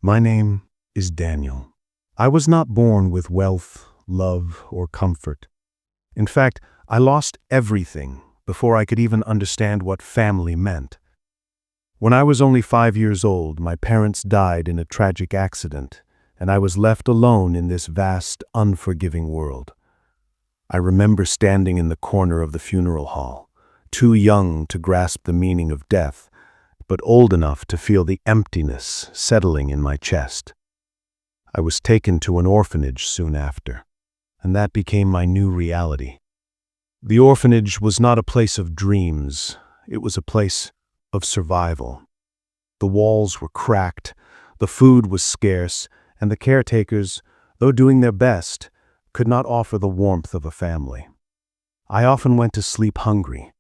My name is Daniel. I was not born with wealth, love, or comfort. In fact, I lost everything before I could even understand what family meant. When I was only 5 years old, my parents died in a tragic accident, and I was left alone in this vast, unforgiving world. I remember standing in the corner of the funeral hall, too young to grasp the meaning of death, but old enough to feel the emptiness settling in my chest. I was taken to an orphanage soon after, and that became my new reality. The orphanage was not a place of dreams, it was a place of survival. The walls were cracked, the food was scarce, and the caretakers, though doing their best, could not offer the warmth of a family. I often went to sleep hungry,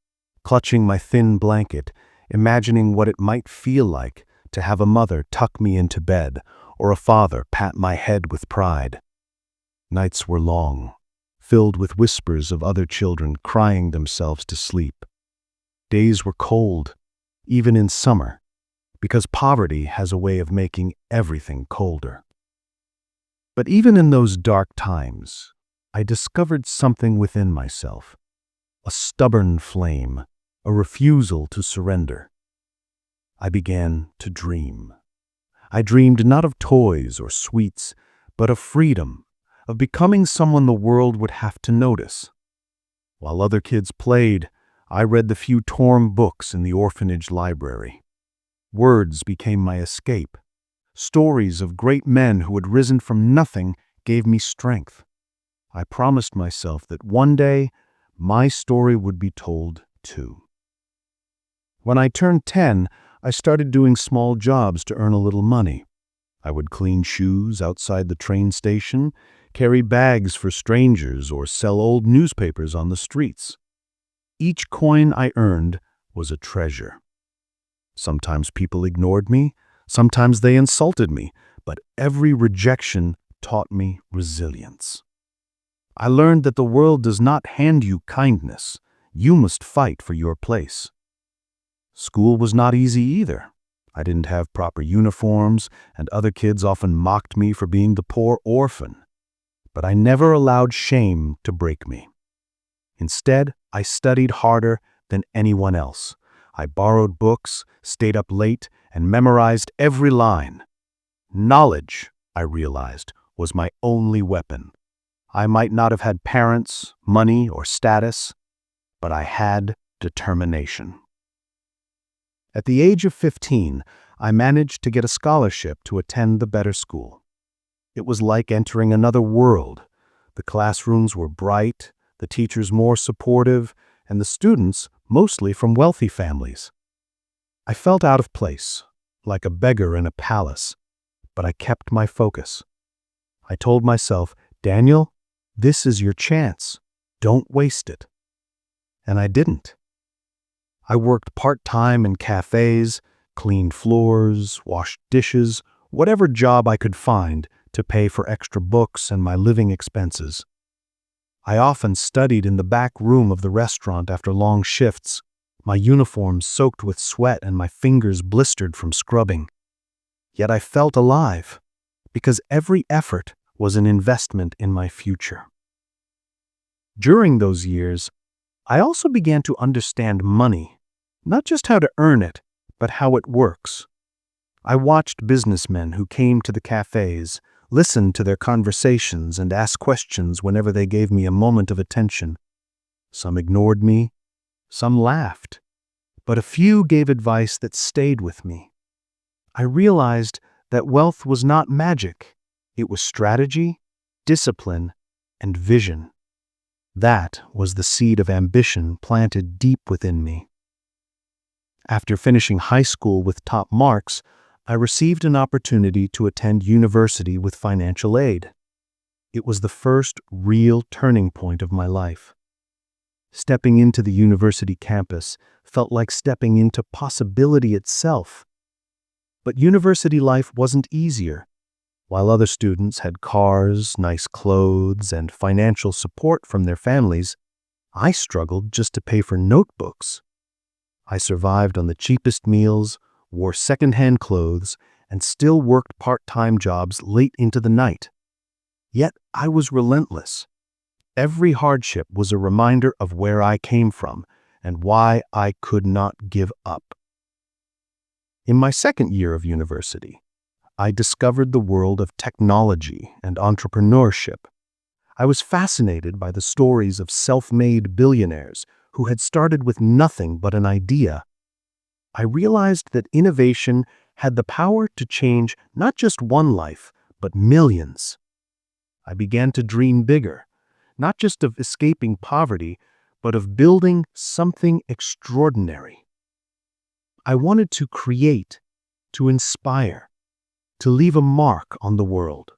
clutching my thin blanket, imagining what it might feel like to have a mother tuck me into bed or a father pat my head with pride. Nights were long, filled with whispers of other children crying themselves to sleep. Days were cold, even in summer, because poverty has a way of making everything colder. But even in those dark times, I discovered something within myself, a stubborn flame, a refusal to surrender. I began to dream. I dreamed not of toys or sweets, but of freedom, of becoming someone the world would have to notice. While other kids played, I read the few torn books in the orphanage library. Words became my escape. Stories of great men who had risen from nothing gave me strength. I promised myself that one day my story would be told too. When I turned 10, I started doing small jobs to earn a little money. I would clean shoes outside the train station, carry bags for strangers, or sell old newspapers on the streets. Each coin I earned was a treasure. Sometimes people ignored me, sometimes they insulted me, but every rejection taught me resilience. I learned that the world does not hand you kindness. You must fight for your place. School was not easy either. I didn't have proper uniforms, and other kids often mocked me for being the poor orphan. But I never allowed shame to break me. Instead, I studied harder than anyone else. I borrowed books, stayed up late, and memorized every line. Knowledge, I realized, was my only weapon. I might not have had parents, money, or status, but I had determination. At the age of 15, I managed to get a scholarship to attend the better school. It was like entering another world. The classrooms were bright, the teachers more supportive, and the students mostly from wealthy families. I felt out of place, like a beggar in a palace, but I kept my focus. I told myself, "Daniel, this is your chance. Don't waste it." And I didn't. I worked part-time in cafés, cleaned floors, washed dishes, whatever job I could find to pay for extra books and my living expenses. I often studied in the back room of the restaurant after long shifts, my uniform soaked with sweat and my fingers blistered from scrubbing. Yet I felt alive, because every effort was an investment in my future. During those years, I also began to understand money, not just how to earn it, but how it works. I watched businessmen who came to the cafés, listened to their conversations, and asked questions whenever they gave me a moment of attention. Some ignored me, some laughed, but a few gave advice that stayed with me. I realized that wealth was not magic. It was strategy, discipline, and vision. That was the seed of ambition planted deep within me. After finishing high school with top marks, I received an opportunity to attend university with financial aid. It was the first real turning point of my life. Stepping into the university campus felt like stepping into possibility itself. But university life wasn't easier. While other students had cars, nice clothes, and financial support from their families, I struggled just to pay for notebooks. I survived on the cheapest meals, wore secondhand clothes, and still worked part-time jobs late into the night. Yet I was relentless. Every hardship was a reminder of where I came from and why I could not give up. In my second year of university, I discovered the world of technology and entrepreneurship. I was fascinated by the stories of self-made billionaires who had started with nothing but an idea. I realized that innovation had the power to change not just one life, but millions. I began to dream bigger, not just of escaping poverty, but of building something extraordinary. I wanted to create, to inspire, to leave a mark on the world.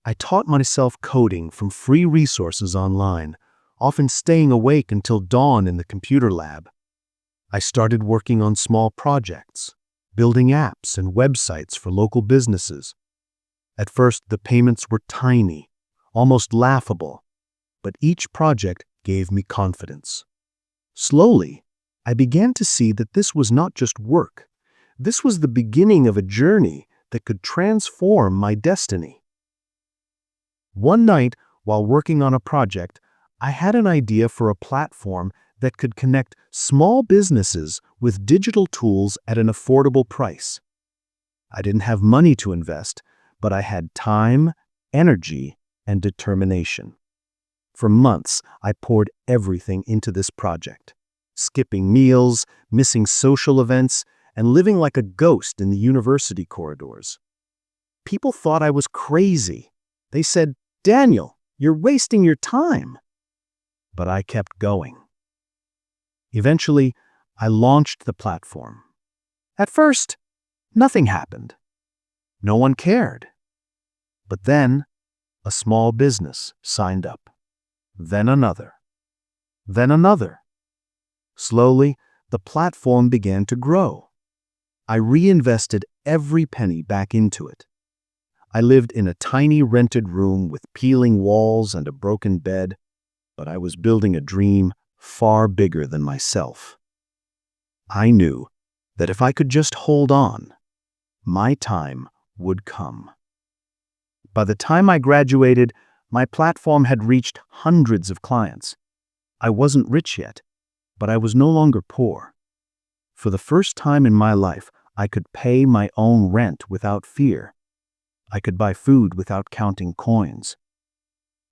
I taught myself coding from free resources online, often staying awake until dawn in the computer lab. I started working on small projects, building apps and websites for local businesses. At first, the payments were tiny, almost laughable, but each project gave me confidence. Slowly, I began to see that this was not just work. This was the beginning of a journey that could transform my destiny. One night, while working on a project, I had an idea for a platform that could connect small businesses with digital tools at an affordable price. I didn't have money to invest, but I had time, energy, and determination. For months, I poured everything into this project, skipping meals, missing social events, and living like a ghost in the university corridors. People thought I was crazy. They said, "Daniel, you're wasting your time." But I kept going. Eventually, I launched the platform. At first, nothing happened. No one cared. But then, a small business signed up. Then another. Then another. Slowly, the platform began to grow. I reinvested every penny back into it. I lived in a tiny rented room with peeling walls and a broken bed, but I was building a dream far bigger than myself. I knew that if I could just hold on, my time would come. By the time I graduated, my platform had reached hundreds of clients. I wasn't rich yet, but I was no longer poor. For the first time in my life, I could pay my own rent without fear. I could buy food without counting coins.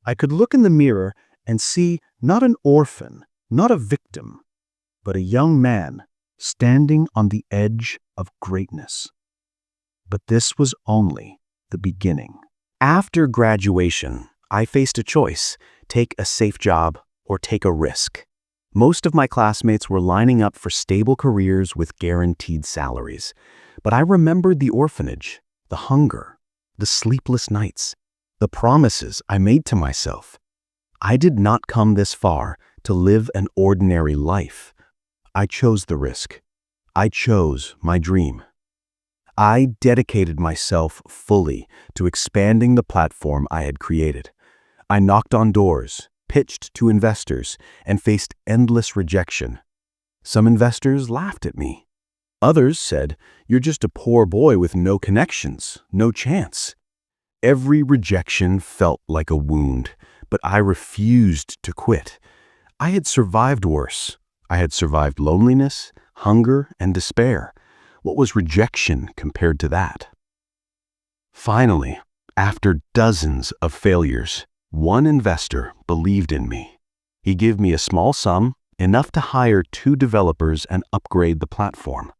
I could look in the mirror and see not an orphan, not a victim, but a young man standing on the edge of greatness. But this was only the beginning. After graduation, I faced a choice: take a safe job or take a risk. Most of my classmates were lining up for stable careers with guaranteed salaries. But I remembered the orphanage, the hunger, the sleepless nights, the promises I made to myself. I did not come this far to live an ordinary life. I chose the risk. I chose my dream. I dedicated myself fully to expanding the platform I had created. I knocked on doors, pitched to investors, and faced endless rejection. Some investors laughed at me. Others said, "You're just a poor boy with no connections, no chance." Every rejection felt like a wound, but I refused to quit. I had survived worse. I had survived loneliness, hunger, and despair. What was rejection compared to that? Finally, after dozens of failures, one investor believed in me. He gave me a small sum, enough to hire 2 developers and upgrade the platform.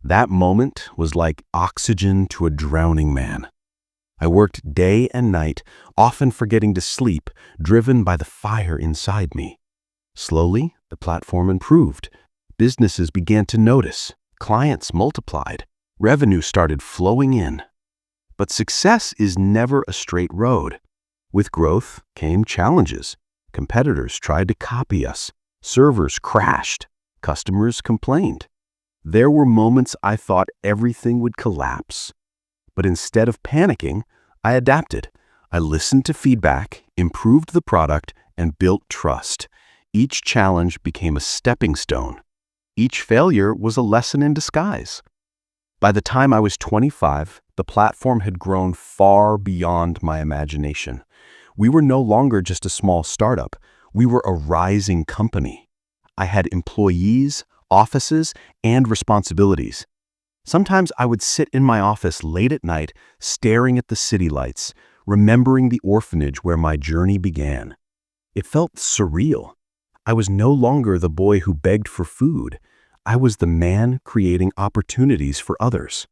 That moment was like oxygen to a drowning man. I worked day and night, often forgetting to sleep, driven by the fire inside me. Slowly, the platform improved. Businesses began to notice. Clients multiplied. Revenue started flowing in. But success is never a straight road. With growth came challenges. Competitors tried to copy us. Servers crashed. Customers complained. There were moments I thought everything would collapse. But instead of panicking, I adapted. I listened to feedback, improved the product, and built trust. Each challenge became a stepping stone. Each failure was a lesson in disguise. By the time I was 25, the platform had grown far beyond my imagination. We were no longer just a small startup. We were a rising company. I had employees, offices, and responsibilities. Sometimes I would sit in my office late at night, staring at the city lights, remembering the orphanage where my journey began. It felt surreal. I was no longer the boy who begged for food. I was the man creating opportunities for others.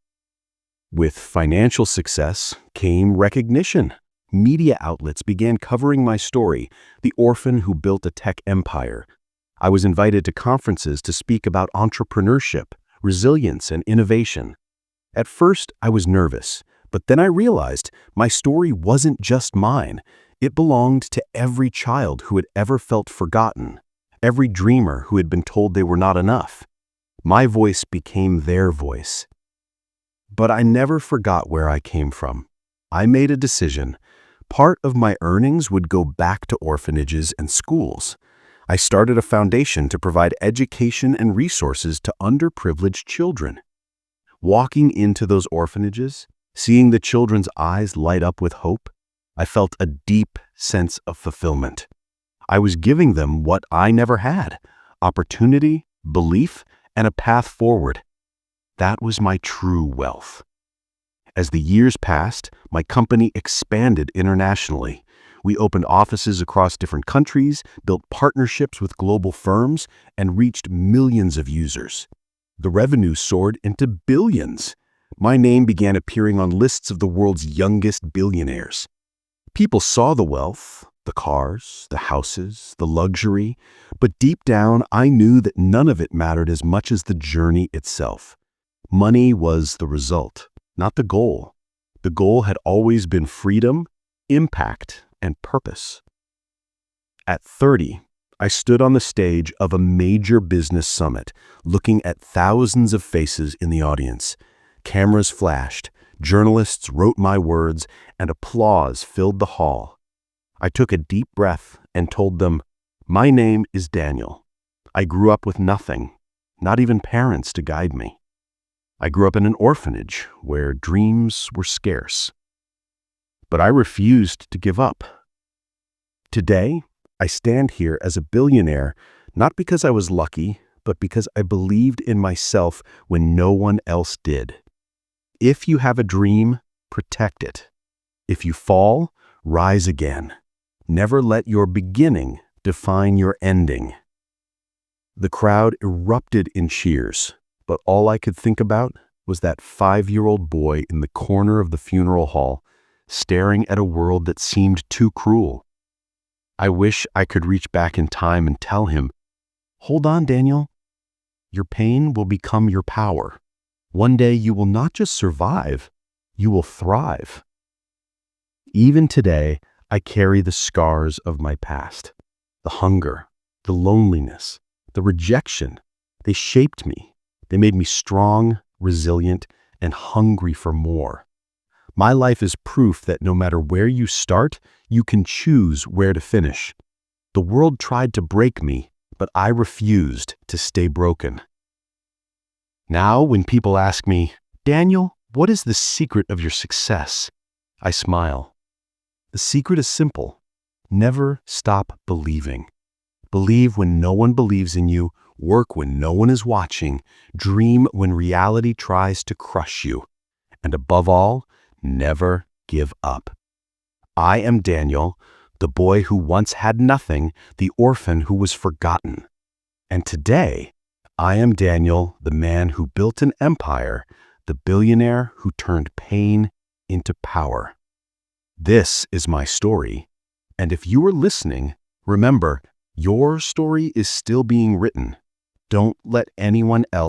With financial success came recognition. Media outlets began covering my story, the orphan who built a tech empire. I was invited to conferences to speak about entrepreneurship, resilience, and innovation. At first, I was nervous, but then I realized my story wasn't just mine. It belonged to every child who had ever felt forgotten, every dreamer who had been told they were not enough. My voice became their voice. But I never forgot where I came from. I made a decision. Part of my earnings would go back to orphanages and schools. I started a foundation to provide education and resources to underprivileged children. Walking into those orphanages, seeing the children's eyes light up with hope, I felt a deep sense of fulfillment. I was giving them what I never had: opportunity, belief, and a path forward. That was my true wealth. As the years passed, my company expanded internationally. We opened offices across different countries, built partnerships with global firms, and reached millions of users. The revenue soared into billions. My name began appearing on lists of the world's youngest billionaires. People saw the wealth, the cars, the houses, the luxury, but deep down I knew that none of it mattered as much as the journey itself. Money was the result, not the goal. The goal had always been freedom, impact, and purpose. At 30, I stood on the stage of a major business summit, looking at thousands of faces in the audience. Cameras flashed, journalists wrote my words, and applause filled the hall. I took a deep breath and told them, "My name is Daniel. I grew up with nothing, not even parents to guide me. I grew up in an orphanage where dreams were scarce. But I refused to give up. Today, I stand here as a billionaire, not because I was lucky, but because I believed in myself when no one else did. If you have a dream, protect it. If you fall, rise again. Never let your beginning define your ending." The crowd erupted in cheers, but all I could think about was that 5-year-old boy in the corner of the funeral hall, staring at a world that seemed too cruel. I wish I could reach back in time and tell him, "Hold on, Daniel. Your pain will become your power. One day you will not just survive, you will thrive." Even today, I carry the scars of my past. The hunger, the loneliness, the rejection. They shaped me. They made me strong, resilient, and hungry for more. My life is proof that no matter where you start, you can choose where to finish. The world tried to break me, but I refused to stay broken. Now, when people ask me, "Daniel, what is the secret of your success?" I smile. The secret is simple. Never stop believing. Believe when no one believes in you, work when no one is watching, dream when reality tries to crush you, and above all, never give up. I am Daniel, the boy who once had nothing, the orphan who was forgotten. And today, I am Daniel, the man who built an empire, the billionaire who turned pain into power. This is my story, and if you are listening, remember, your story is still being written. Don't let anyone else